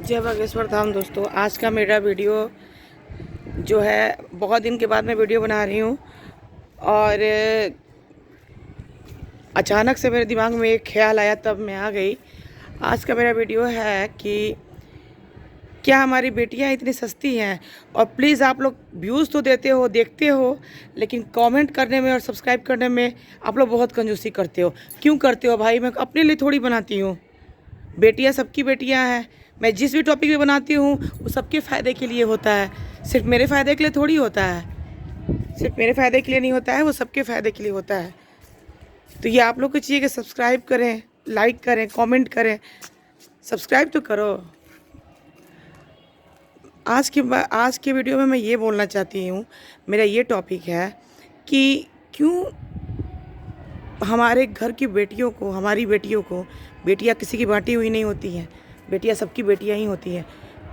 जय बागेश्वर धाम। दोस्तों, आज का मेरा वीडियो जो है बहुत दिन के बाद मैं वीडियो बना रही हूँ और अचानक से मेरे दिमाग में एक ख्याल आया, तब मैं आ गई। आज का मेरा वीडियो है कि क्या हमारी बेटियां इतनी सस्ती हैं। और प्लीज़ आप लोग व्यूज़ तो देते हो, देखते हो, लेकिन कमेंट करने में और सब्सक्राइब करने में आप लोग बहुत कंजूसी करते हो। क्यों करते हो भाई? मैं अपने लिए थोड़ी बनाती हूँ। बेटियां सबकी बेटियां हैं। मैं जिस भी टॉपिक पे बनाती हूँ वो सबके फ़ायदे के लिए होता है, सिर्फ मेरे फ़ायदे के लिए थोड़ी होता है। सिर्फ मेरे फ़ायदे के लिए नहीं होता है, वो सबके फ़ायदे के लिए होता है। तो ये आप लोग को चाहिए कि सब्सक्राइब करें, लाइक करें, कमेंट करें। सब्सक्राइब तो करो। आज के वीडियो में मैं ये बोलना चाहती हूँ, मेरा ये टॉपिक है कि क्यों हमारे घर की बेटियों को, हमारी बेटियों को, बेटियां किसी की बांटी हुई नहीं होती हैं, बेटियां सबकी बेटियां ही होती हैं।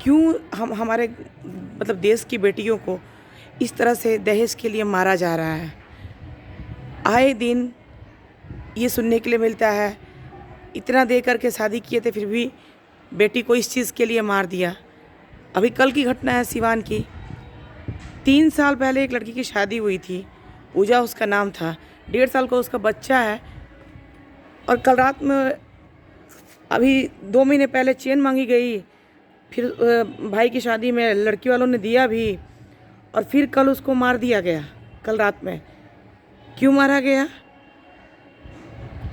क्यों हम हमारे मतलब देश की बेटियों को इस तरह से दहेज के लिए मारा जा रहा है? आए दिन ये सुनने के लिए मिलता है, इतना दे करके शादी किए थे फिर भी बेटी को इस चीज़ के लिए मार दिया। अभी कल की घटना है सिवान की। 3 साल पहले एक लड़की की शादी हुई थी, पूजा उसका नाम था। 1.5 साल का उसका बच्चा है। और कल रात में, अभी 2 महीने पहले चेन मांगी गई, फिर भाई की शादी में लड़की वालों ने दिया भी, और फिर कल उसको मार दिया गया कल रात में। क्यों मारा गया?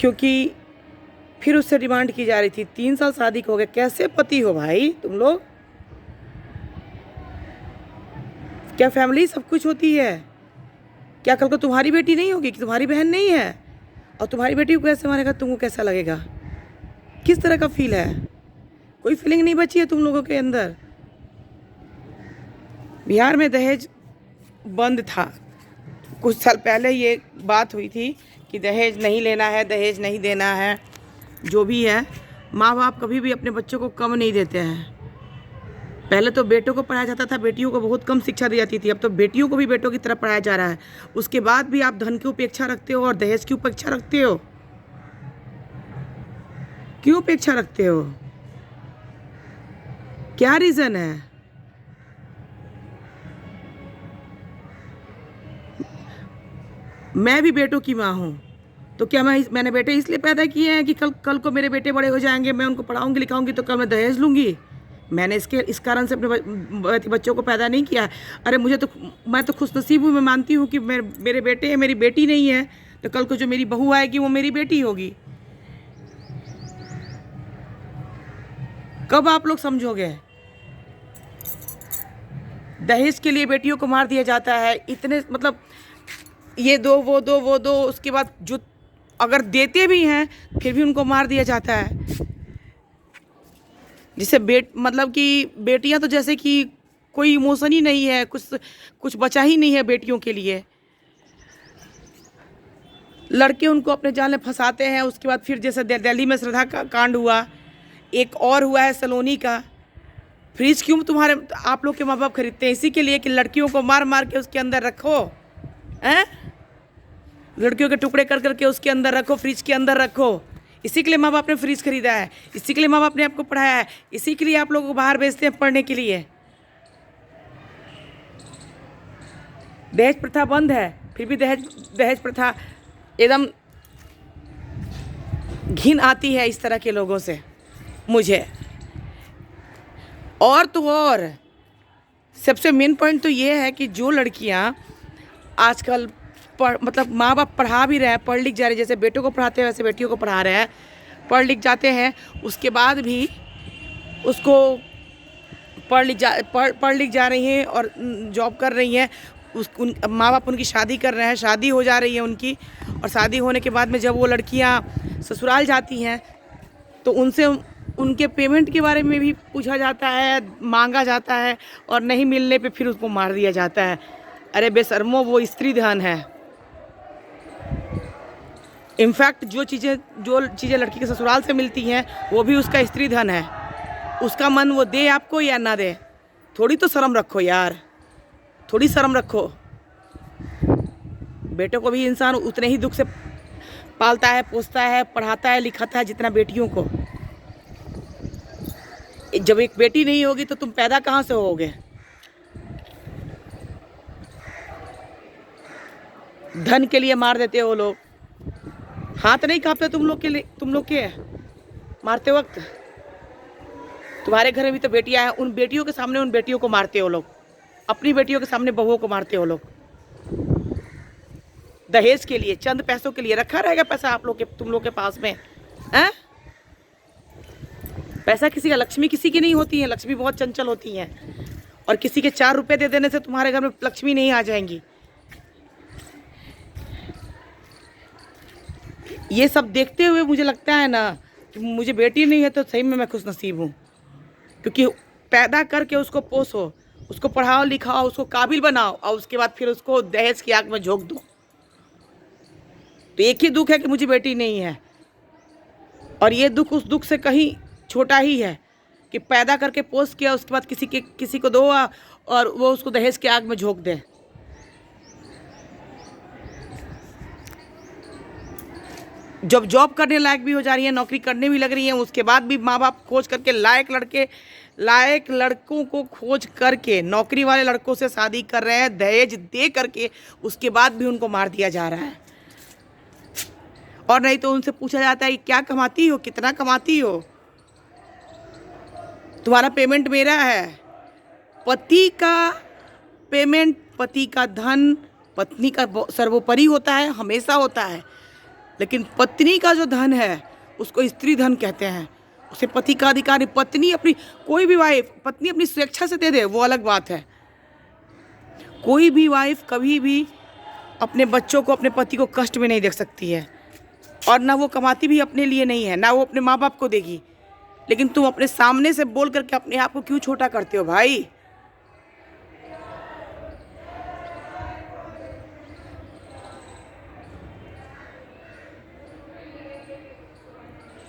क्योंकि फिर उससे डिमांड की जा रही थी। 3 साल शादी को हो गए। कैसे पति हो भाई तुम लोग? क्या फैमिली सब कुछ होती है? क्या कल को तुम्हारी बेटी नहीं होगी कि तुम्हारी बहन नहीं है? और तुम्हारी बेटी को कैसे मारेगा? तुमको कैसा लगेगा? किस तरह का फील है? कोई फीलिंग नहीं बची है तुम लोगों के अंदर। बिहार में दहेज बंद था। कुछ साल पहले ये बात हुई थी कि दहेज नहीं लेना है, दहेज नहीं देना है। जो भी है, माँ बाप कभी भी अपने बच्चों को कम नहीं देते हैं। पहले तो बेटों को पढ़ाया जाता था, बेटियों को बहुत कम शिक्षा दी जाती थी। अब तो बेटियों को भी बेटों की तरह पढ़ाया जा रहा है। उसके बाद भी आप धन की उपेक्षा रखते हो और दहेज की उपेक्षा रखते हो। क्यों उपेक्षा रखते हो? क्या रीज़न है? मैं भी बेटों की माँ हूँ, तो क्या मैंने बेटे इसलिए पैदा किए हैं कि कल को मेरे बेटे बड़े हो जाएंगे, मैं उनको पढ़ाऊंगी लिखाऊंगी तो कल मैं दहेज लूँगी? मैंने इस कारण से अपने बच्चों को पैदा नहीं किया। अरे मैं तो खुशनसीब हूँ। मैं मानती हूँ कि मेरे बेटे हैं, मेरी बेटी नहीं है। तो कल को जो मेरी बहू आएगी वो मेरी बेटी होगी। कब आप लोग समझोगे? दहेज के लिए बेटियों को मार दिया जाता है। इतने मतलब ये दो वो दो वो दो, उसके बाद जो अगर देते भी हैं फिर भी उनको मार दिया जाता है। जिससे मतलब कि बेटियां तो जैसे कि कोई इमोशन ही नहीं है, कुछ बचा ही नहीं है बेटियों के लिए। लड़के उनको अपने जाल में फंसाते हैं। उसके बाद फिर जैसे दिल्ली में श्रद्धा का कांड हुआ, एक और हुआ है सलोनी का। फ्रिज क्यों आप लोग के माँ बाप खरीदते हैं? इसी के लिए कि लड़कियों को मार मार के उसके अंदर रखो, हैं? लड़कियों के टुकड़े कर करके उसके अंदर रखो, फ्रिज के अंदर रखो। इसी के लिए माँ बाप ने फ्रिज खरीदा है, इसी के लिए माँ बाप ने आपको पढ़ाया है, इसी के लिए आप लोगों को बाहर भेजते हैं पढ़ने के लिए। दहेज प्रथा बंद है, फिर भी दहेज प्रथा एकदम घिन आती है इस तरह के लोगों से मुझे। और तो और सबसे मेन पॉइंट तो ये है कि जो लड़कियां आजकल मतलब माँ बाप पढ़ा भी रहे हैं, पढ़ लिख जा रहे हैं, जैसे बेटों को पढ़ाते हैं वैसे बेटियों को पढ़ा रहे हैं, पढ़ लिख जाते हैं, उसके बाद भी उसको पढ़ लिख जा रही हैं और जॉब कर रही हैं। माँ बाप उनकी शादी कर रहे हैं, शादी हो जा रही है उनकी। और शादी होने के बाद में जब वो लड़कियाँ ससुराल जाती हैं तो उनसे उनके पेमेंट के बारे में भी पूछा जाता है, मांगा जाता है, और नहीं मिलने पे फिर उसको मार दिया जाता है। अरे बेशर्मो, वो स्त्री धन है। इनफैक्ट जो चीज़ें लड़की के ससुराल से मिलती हैं वो भी उसका स्त्री धन है। उसका मन वो दे आपको या ना दे, थोड़ी तो शर्म रखो यार, थोड़ी शर्म रखो। बेटों को भी इंसान उतने ही दुख से पालता है, पोसता है, पढ़ाता है, लिखाता है जितना बेटियों को। जब एक बेटी नहीं होगी तो तुम पैदा कहाँ से होगे? धन के लिए मार देते हो लोग। हाथ नहीं कांपते तुम लोग के लिए, तुम लोग के मारते वक्त? तुम्हारे घर में भी तो बेटियां हैं, उन बेटियों के सामने उन बेटियों को मारते हो लोग, अपनी बेटियों के सामने बहुओं को मारते हो लोग। दहेज के लिए, चंद पैसों के लिए रखा रहेगा पैसा आप लोग के, तुम लोग के पास में हैं? पैसा किसी का, लक्ष्मी किसी की नहीं होती है, लक्ष्मी बहुत चंचल होती है। और किसी के 4 रुपए दे देने से तुम्हारे घर में लक्ष्मी नहीं आ जाएंगी। ये सब देखते हुए मुझे लगता है ना कि मुझे बेटी नहीं है तो सही में मैं खुश नसीब हूँ, क्योंकि पैदा करके उसको पोसो, उसको पढ़ाओ लिखाओ, उसको काबिल बनाओ और उसके बाद फिर उसको दहेज की आग में झोंक दो। तो एक ही दुख है कि मुझे बेटी नहीं है, और ये दुख उस दुख से कहीं छोटा ही है कि पैदा करके पोस किया, उसके बाद किसी को दो और वो उसको दहेज की आग में झोंक दे। जब जॉब करने लायक भी हो जा रही है, नौकरी करने भी लग रही है, उसके बाद भी माँ बाप खोज करके लायक लड़कों को खोज करके नौकरी वाले लड़कों से शादी कर रहे हैं, दहेज दे करके, उसके बाद भी उनको मार दिया जा रहा है। और नहीं तो उनसे पूछा जाता है कि क्या कमाती हो, कितना कमाती हो, तुम्हारा पेमेंट मेरा है। पति का पेमेंट, पति का धन पत्नी का सर्वोपरि होता है, हमेशा होता है। लेकिन पत्नी का जो धन है उसको स्त्री धन कहते हैं, उसे पति का अधिकार नहीं। पत्नी अपनी, कोई भी वाइफ पत्नी अपनी स्वेच्छा से दे दे वो अलग बात है। कोई भी वाइफ कभी भी अपने बच्चों को, अपने पति को कष्ट में नहीं देख सकती है, और ना वो कमाती भी अपने लिए नहीं है, ना वो अपने माँ बाप को देगी। लेकिन तुम अपने सामने से बोल करके अपने आप को क्यों छोटा करते हो भाई?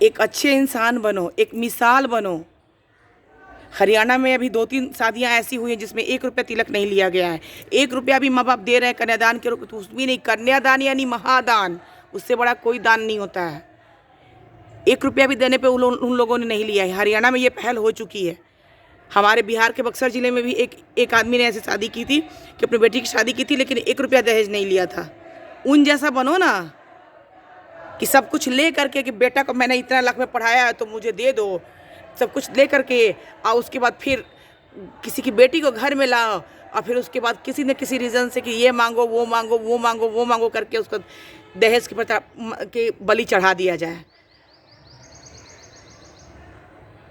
एक अच्छे इंसान बनो, एक मिसाल बनो। हरियाणा में अभी 2-3 शादियां ऐसी हुई हैं जिसमें 1 रुपया तिलक नहीं लिया गया है। 1 रुपया भी माँ बाप दे रहे हैं कन्यादान के रूप में, तो उसमें नहीं। कन्यादान यानी महादान, उससे बड़ा कोई दान नहीं होता है। 1 रुपया भी देने पे उन लोगों ने नहीं लिया है। हरियाणा में ये पहल हो चुकी है। हमारे बिहार के बक्सर ज़िले में भी एक आदमी ने ऐसी शादी की थी कि अपनी बेटी की शादी की थी, लेकिन 1 रुपया दहेज नहीं लिया था। उन जैसा बनो ना कि सब कुछ ले करके कि बेटा को मैंने इतना लाख में पढ़ाया है तो मुझे दे दो, सब कुछ ले करके, और उसके बाद फिर किसी की बेटी को घर में लाओ, और फिर उसके बाद किसी न किसी रीज़न से कि ये मांगो वो मांगो वो मांगो वो मांगो करके उसको दहेज की प्रथा के बलि चढ़ा दिया जाए।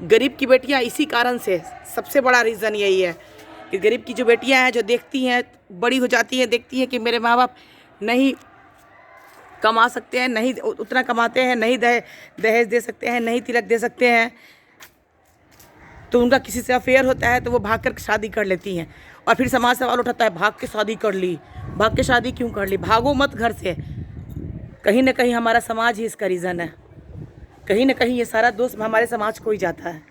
गरीब की बेटियां इसी कारण से, सबसे बड़ा रीज़न यही है कि गरीब की जो बेटियां हैं, जो देखती हैं, बड़ी हो जाती हैं, देखती हैं कि मेरे माँ बाप नहीं कमा सकते हैं, नहीं उतना कमाते हैं, नहीं दहेज दे सकते हैं, नहीं तिलक दे सकते हैं, तो उनका किसी से अफेयर होता है तो वो भाग कर शादी कर लेती हैं। और फिर समाज सवाल उठाता है, भाग के शादी कर ली। भाग के शादी क्यों कर ली? भागो मत घर से। कहीं ना कहीं हमारा समाज ही इसका रीज़न है। कहीं ना कहीं ये सारा दोष हमारे समाज को ही जाता है।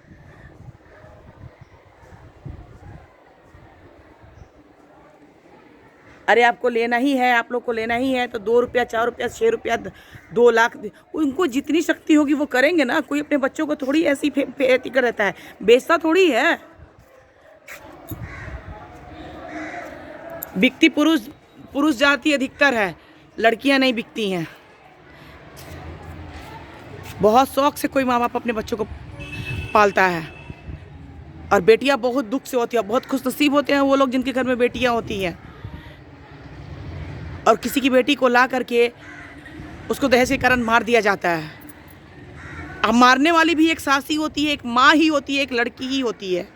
अरे आपको लेना ही है, आप लोग को लेना ही है तो 2 रुपया 4 रुपया 6 रुपया 2 लाख, उनको जितनी शक्ति होगी वो करेंगे ना। कोई अपने बच्चों को थोड़ी ऐसी फेती कर देता है, बेचता थोड़ी है। बिकती पुरुष जाति अधिकतर है, लड़कियां नहीं बिकती हैं। बहुत शौक से कोई माँ बाप अपने बच्चों को पालता है, और बेटियां बहुत दुख से होती है। बहुत खुशनसीब होते हैं वो लोग जिनके घर में बेटियां होती हैं, और किसी की बेटी को ला करके उसको दहेज के कारण मार दिया जाता है। अब मारने वाली भी एक सास ही होती है, एक माँ ही होती है, एक लड़की ही होती है,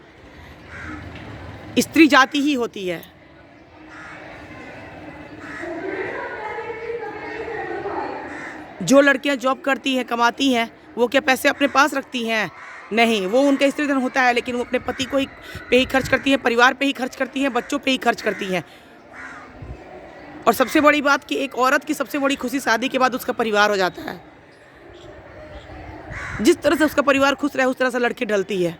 स्त्री जाति ही होती है। जो लड़कियां जॉब करती हैं, कमाती हैं, वो क्या पैसे अपने पास रखती हैं? नहीं, वो उनका स्त्री धन होता है, लेकिन वो अपने पति को ही पे ही खर्च करती हैं, परिवार पे ही खर्च करती हैं, बच्चों पे ही खर्च करती हैं। और सबसे बड़ी बात कि एक औरत की सबसे बड़ी खुशी शादी के बाद उसका परिवार हो जाता है। जिस तरह से उसका परिवार खुश रहे उस तरह से लड़की ढलती है।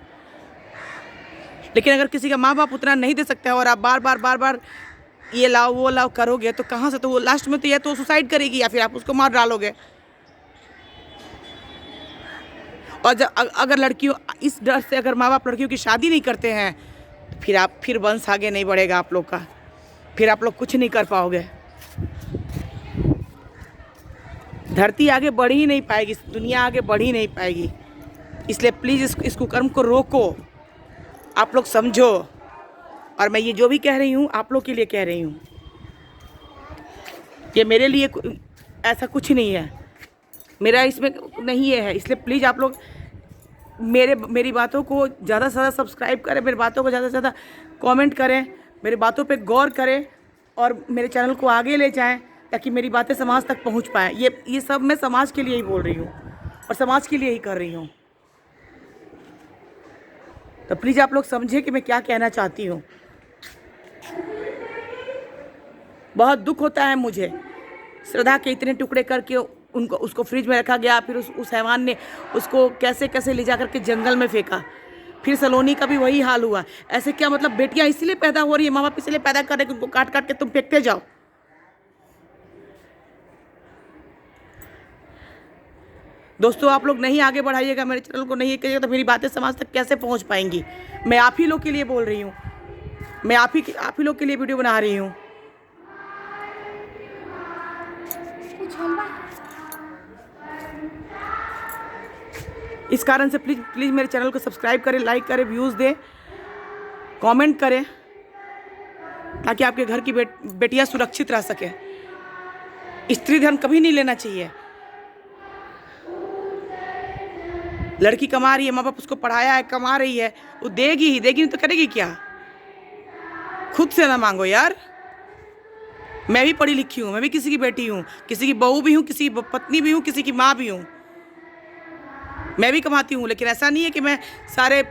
लेकिन अगर किसी का माँ बाप उतना नहीं दे सकता है और आप बार बार ये लाओ वो लाओ करोगे तो कहाँ से, तो वो लास्ट में तो या तो सुसाइड करेगी या फिर आप उसको मार डालोगे। और अगर लड़कियों, इस डर से अगर माँ बाप लड़कियों की शादी नहीं करते हैं तो फिर वंश आगे नहीं बढ़ेगा आप लोग का, फिर आप लोग कुछ नहीं कर पाओगे। धरती आगे बढ़ ही नहीं पाएगी, दुनिया आगे बढ़ ही नहीं पाएगी। इसलिए प्लीज़ इस कुकर्म को रोको, आप लोग समझो। और मैं ये जो भी कह रही हूँ आप लोग के लिए कह रही हूँ, ये मेरे लिए ऐसा कुछ नहीं है, मेरा इसमें नहीं है। इसलिए प्लीज़ आप लोग मेरी बातों को ज़्यादा से ज़्यादा सब्सक्राइब करें, मेरी बातों को ज़्यादा से ज़्यादा कमेंट करें, मेरी बातों पे गौर करें और मेरे चैनल को आगे ले जाएं ताकि मेरी बातें समाज तक पहुंच पाएँ। ये सब मैं समाज के लिए ही बोल रही हूँ और समाज के लिए ही कर रही हूँ। तो प्लीज़ आप लोग समझें कि मैं क्या कहना चाहती हूँ। बहुत दुख होता है मुझे, श्रद्धा के इतने टुकड़े करके उसको फ्रिज में रखा गया, फिर उस हैवान ने उसको कैसे कैसे ले जा करके जंगल में फेंका। फिर सलोनी का भी वही हाल हुआ। ऐसे क्या मतलब बेटियां इसलिए पैदा हो रही है, माँ बाप इसलिए पैदा कर रहे हैं कि उनको काट काट के तुम फेंकते जाओ। दोस्तों आप लोग नहीं आगे बढ़ाइएगा, मेरे चैनल को नहीं करिएगा तो मेरी बातें समाज तक कैसे पहुंच पाएंगी। मैं आप ही लोग के लिए बोल रही हूँ, मैं आप ही लोग के लिए वीडियो बना रही हूँ। इस कारण से प्लीज़ मेरे चैनल को सब्सक्राइब करें, लाइक करें, व्यूज़ दें, कमेंट करें ताकि आपके घर की बेटियां सुरक्षित रह सके। स्त्री धर्म कभी नहीं लेना चाहिए। लड़की कमा रही है, माँ बाप उसको पढ़ाया है, कमा रही है, वो देगी ही देगी, नहीं तो करेगी क्या। खुद से ना मांगो यार। मैं भी पढ़ी लिखी हूँ, मैं भी किसी की बेटी हूँ, किसी की बहू भी हूँ, किसी की पत्नी भी हूँ, किसी की माँ भी हूँ। मैं भी कमाती हूँ, लेकिन ऐसा नहीं है कि मैं सारे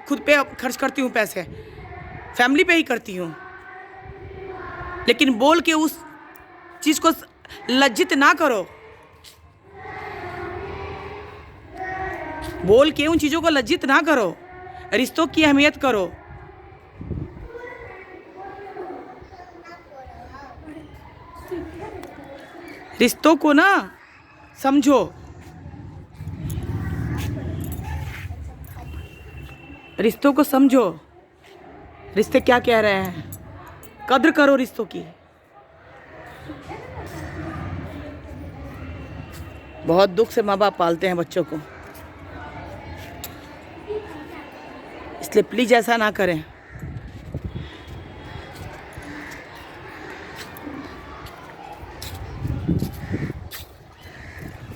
खुद पे खर्च करती हूँ पैसे, फैमिली पे ही करती हूँ। लेकिन बोल के उस चीज़ को लज्जित ना करो, बोल के उन चीज़ों को लज्जित ना करो, रिश्तों की अहमियत करो। रिश्तों को ना समझो, रिश्तों को समझो, रिश्ते क्या कह रहे हैं, कद्र करो रिश्तों की। बहुत दुख से माँ बाप पालते हैं बच्चों को, इसलिए प्लीज़ ऐसा ना करें।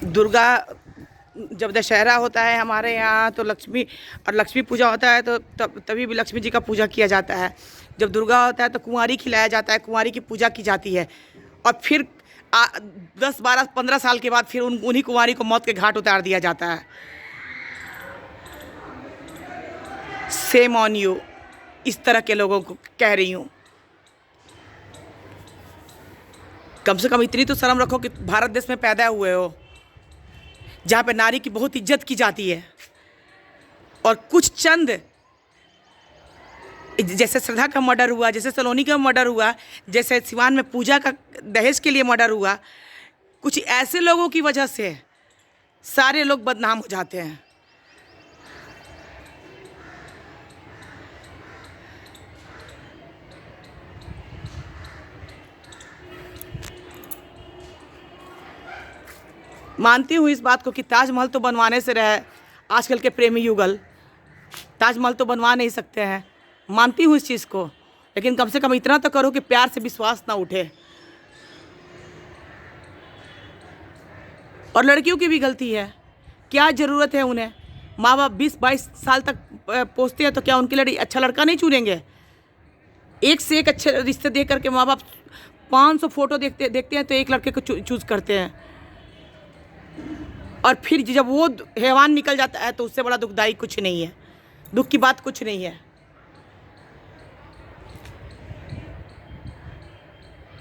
दुर्गा जब दशहरा होता है हमारे यहाँ तो लक्ष्मी पूजा होता है, तो तभी भी लक्ष्मी जी का पूजा किया जाता है। जब दुर्गा होता है तो कुंवारी खिलाया जाता है, कुंवारी की पूजा की जाती है। और फिर 10, 12, 15 साल के बाद फिर उन्हीं कुंवारी को मौत के घाट उतार दिया जाता है। सेम ऑन यू, इस तरह के लोगों को कह रही हूँ। कम से कम इतनी तो शर्म रखो कि भारत देश में पैदा हुए हो, जहाँ पे नारी की बहुत इज्जत की जाती है। और कुछ चंद, जैसे श्रद्धा का मर्डर हुआ, जैसे सलोनी का मर्डर हुआ, जैसे सिवान में पूजा का दहेज के लिए मर्डर हुआ, कुछ ऐसे लोगों की वजह से सारे लोग बदनाम हो जाते हैं। मानती हूँ इस बात को कि ताजमहल तो बनवाने से रहे आजकल के प्रेमी युगल, ताजमहल तो बनवा नहीं सकते हैं, मानती हूँ इस चीज़ को। लेकिन कम से कम इतना तो करो कि प्यार से विश्वास ना उठे। और लड़कियों की भी गलती है, क्या ज़रूरत है उन्हें, माँ बाप 20-22 साल तक पोसते हैं तो क्या उनके लिए अच्छा लड़का नहीं चुनेंगे। एक से एक अच्छे रिश्ते देख करके माँ बाप 500 फोटो देखते हैं तो एक लड़के को चूज़ करते हैं। और फिर जब वो हैवान निकल जाता है तो उससे बड़ा दुखदाई कुछ नहीं है, दुख की बात कुछ नहीं है।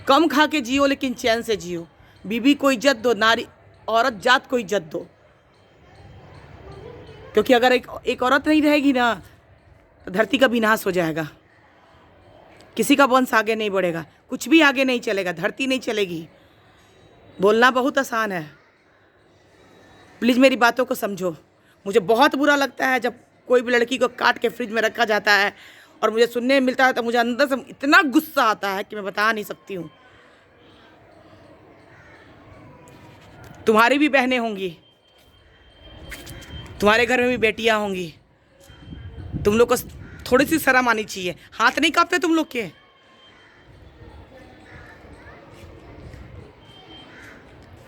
कम खा के जियो लेकिन चैन से जियो। बीबी को इज्जत दो, नारी औरत जात को इज्जत दो। क्योंकि अगर एक औरत नहीं रहेगी ना तो धरती का विनाश हो जाएगा, किसी का वंश आगे नहीं बढ़ेगा, कुछ भी आगे नहीं चलेगा, धरती नहीं चलेगी। बोलना बहुत आसान है, प्लीज़ मेरी बातों को समझो। मुझे बहुत बुरा लगता है जब कोई भी लड़की को काट के फ्रिज में रखा जाता है और मुझे सुनने में मिलता है तो मुझे अंदर से इतना गुस्सा आता है कि मैं बता नहीं सकती हूँ। तुम्हारी भी बहनें होंगी, तुम्हारे घर में भी बेटियां होंगी, तुम लोग को थोड़ी सी शर्म आनी चाहिए। हाथ नहीं कांपते तुम लोग के?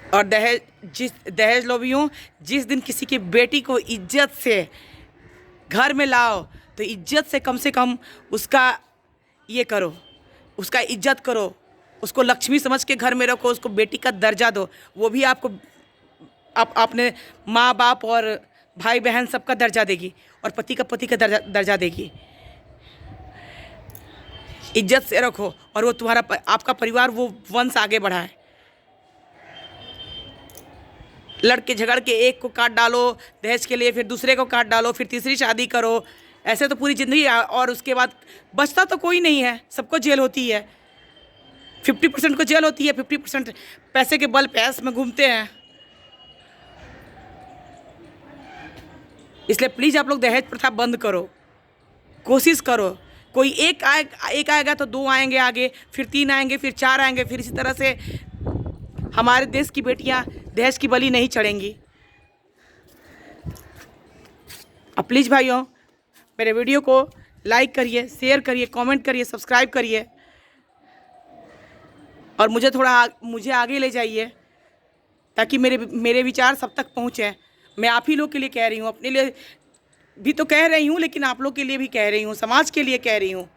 और दहेज लोभियों, जिस दिन किसी की बेटी को इज्जत से घर में लाओ तो इज्जत से कम उसका ये करो, उसका इज्जत करो, उसको लक्ष्मी समझ के घर में रखो, उसको बेटी का दर्जा दो। वो भी आपको अपने माँ बाप और भाई बहन सबका दर्जा देगी और पति का दर्जा देगी। इज्जत से रखो और वो तुम्हारा आपका परिवार वो वंश आगे बढ़ाए। लड़के झगड़ के एक को काट डालो दहेज के लिए, फिर दूसरे को काट डालो, फिर तीसरी शादी करो, ऐसे तो पूरी ज़िंदगी। और उसके बाद बचता तो कोई नहीं है, सबको जेल होती है। 50% को जेल होती है, 50% पैसे के बल पे ऐश में घूमते हैं। इसलिए प्लीज़ आप लोग दहेज प्रथा बंद करो, कोशिश करो। कोई एक आएगा तो 2 आएंगे आगे, फिर 3 आएंगे, फिर 4 आएंगे, फिर इसी तरह से हमारे देश की बेटियां दहेज की बलि नहीं चढ़ेंगी। अब प्लीज़ भाइयों मेरे वीडियो को लाइक करिए, शेयर करिए, कमेंट करिए, सब्सक्राइब करिए और मुझे आगे ले जाइए ताकि मेरे विचार सब तक पहुँचे। मैं आप ही लोग के लिए कह रही हूँ, अपने लिए भी तो कह रही हूँ, लेकिन आप लोग के लिए भी कह रही हूँ, समाज के लिए कह रही हूँ।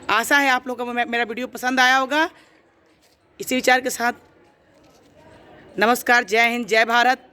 आशा है आप लोगों को मेरा वीडियो पसंद आया होगा। इसी विचार के साथ नमस्कार, जय हिंद, जय भारत।